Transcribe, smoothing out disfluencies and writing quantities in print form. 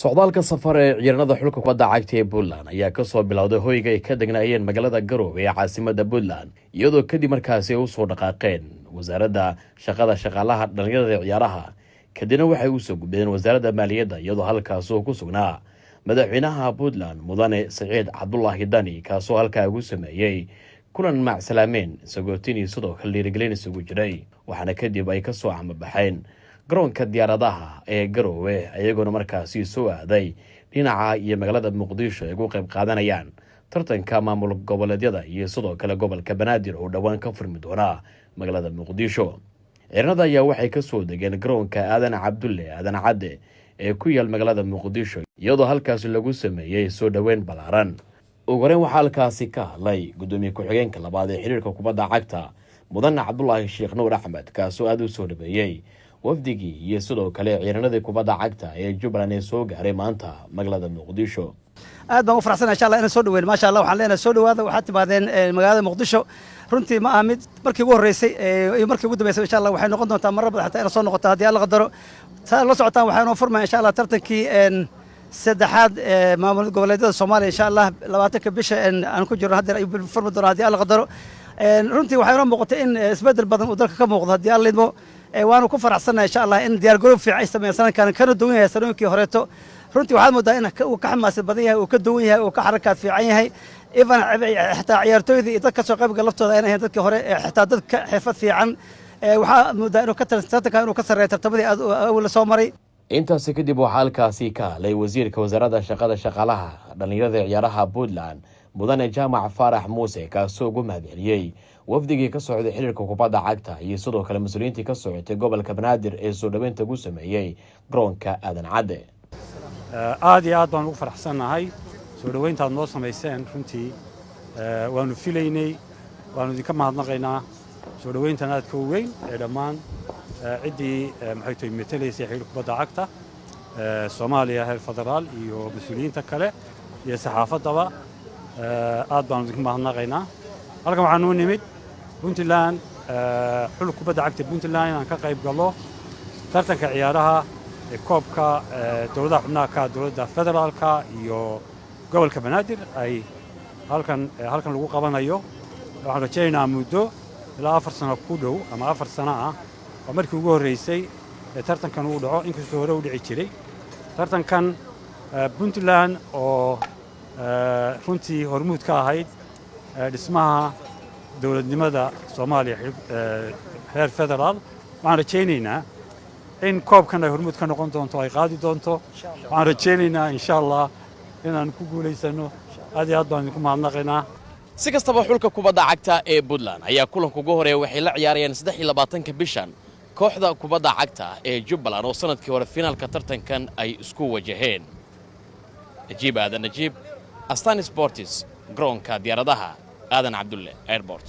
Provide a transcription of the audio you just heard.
socdaalka safar ee ciidanada xulka kubadda cagta ee Puntland ayaa ka soo bilowday hoyga ay ka degnaayeen magaalada Garowe ee caasimadda Puntland iyadoo kadib markaasi u soo dhaqaaqeen wasaaradda shaqaalaha dhalinyarada ciyaaraha kadibna waxay u soo gudbeen wasaaradda maaliyadda iyadoo halkaas uu ku sugnaa madaxweynaha Puntland mudane Saciid Cabdullaahi Dani kaasoo halkaa ugu sameeyay kulan macsalaameyn sagootin sidoo kale dhiirigelin isugu jiray waxaana kadib ay ka soo amabaxeen garoonka diyaaradaha ee Garowe ayagoona markaasi soo aaday dhinaca iyo magaalada Muqdisho ay ugu qayb qaadanayaan tartanka maamul goboleedyada iyo sidoo kale gobolka Banaadir oo dhawaan ka furmi doona magaalada Muqdisho. Ciidanada ayaa waxay ka soo degeen garoonka Aadan Cabdulle Aadan Cadde ee ku yaal magaalada Muqdisho iyadoo halkaas lagu sameeyay soo dhaweyn balaaran. ugu horeyn waxaa halkaasi ka hadlay gudoomiye ku-xigeenka labaad ee xiriirka kubadda cagta mudane Cabdullaahi Sheekh Nuur Axmed kaasoo aad u soo dhaweeyay wafdigii iyo sidoo kale ciidanada kubadda cagta ee Jubbaland ee soo gaaray maanta magaalada Muqdisho. aad baan u faraxsanahay insha Allah inaan soo dhaweyn maasha Allah waxaan leenahay soo dhawaada waxaad timaadeen magaalada Muqdisho runtii ma aha mid markii ugu horeysay iyo markii ugu dambeysay insha Allah waxay noqon doontaa marar badan xataa inaan soo noqoto haddii Alla qadaro saa la socotaan waxaan u furmaa insha Allah tartankii saddexaad maamul goboleedyada Soomaaliya insha Allah 20 bisha aan ku jirno hadda ay furmi doonaa haddii Alla qadaro runtii waxay noo muuqatay in isbedel badan uu dalka ka muuqdo haddii Alla idmo waanu ku faraxsanahay insha Allah in diyaar garow fiican ay sameeyaan kana duwan yahay sanooyinkii horeeto runtii waxaad moodaa in uu ka xamaasad badan yahay uu ka duwan yahay uu ka xarakaad fiican yahay even xataa ciyaartooyda iyo dadka soo qaybgalka laftooda ayna ahayn dadkii hore xataa dadka xirfad fiican waxaa moodaa inuu ka sareeyo tartamadii awal soo maray. intaas kadib waxaa halkaasi ka hadlay wasiirka wasaaradda shaqaalaha dhalinyarada ciyaaraha Puntland mudane Jaamac Faarax Muuse kaasoo ugu mahadceliyay wafdigii ka socday xiriirka kubadda cagta iyo sidoo kale mas'uuliyiintii ka socotay gobolka Banaadir ee soo dhaweynta ugu sameeyay garoonka Aadan Cadde. aad iyo aad baan ugu faraxsanahay soo dhaweynta aad noo sameyseen runtii waanu filaynay waanu idinka mahadnaqaynaa soo dhaweyntan aadka u weyn ee dhammaan ciddii maxay tahay metelaysay xiriirka kubadda cagta Soomaaliya heer federaal iyo mas'uuliyiinta kale iyo saxaafaddaba aad baan idinka mahadnaqaynaa. halkan waxaan u nimid Puntland xulka kubadda cagta Puntland inaan ka qayb galo tartanka ciyaaraha ee koobka dowladda xubnaha ka dowladda federaalka iyo gobolka Banaadir ay halkan lagu qabanayo. waxaan rajaynayaa muddo ilaa 4 sano ku dhow ama 4 sano ah oo markii ugu horeysay tartankan uu dhaco inkastoo hore u dhici jiray tartankan Puntland oo runtii hormuud ka ahayd dhismaha dowladnimada Soomaaliya heer federaal waxaan rajaynaynaa in koobkan ay hormuud ka noqon doonto ay qaadi doonto waxaan rajaynaynaa insha Allah inaan ku guuleysano aad iyo aad baan idinku mahadnaqaynaa. si kastaba xulka kubadda cagta ee Puntland ayaa kulanka ugu horeeyay waxay la ciyaarayaan 23 bishan kooxda kubadda cagta ee Jubbaland oo sanadkii hore finaalka tartankan ay isku wajaheen. Najiib Astaan Sports garoonka diyaaradaha Aadan Cabdulle Airport.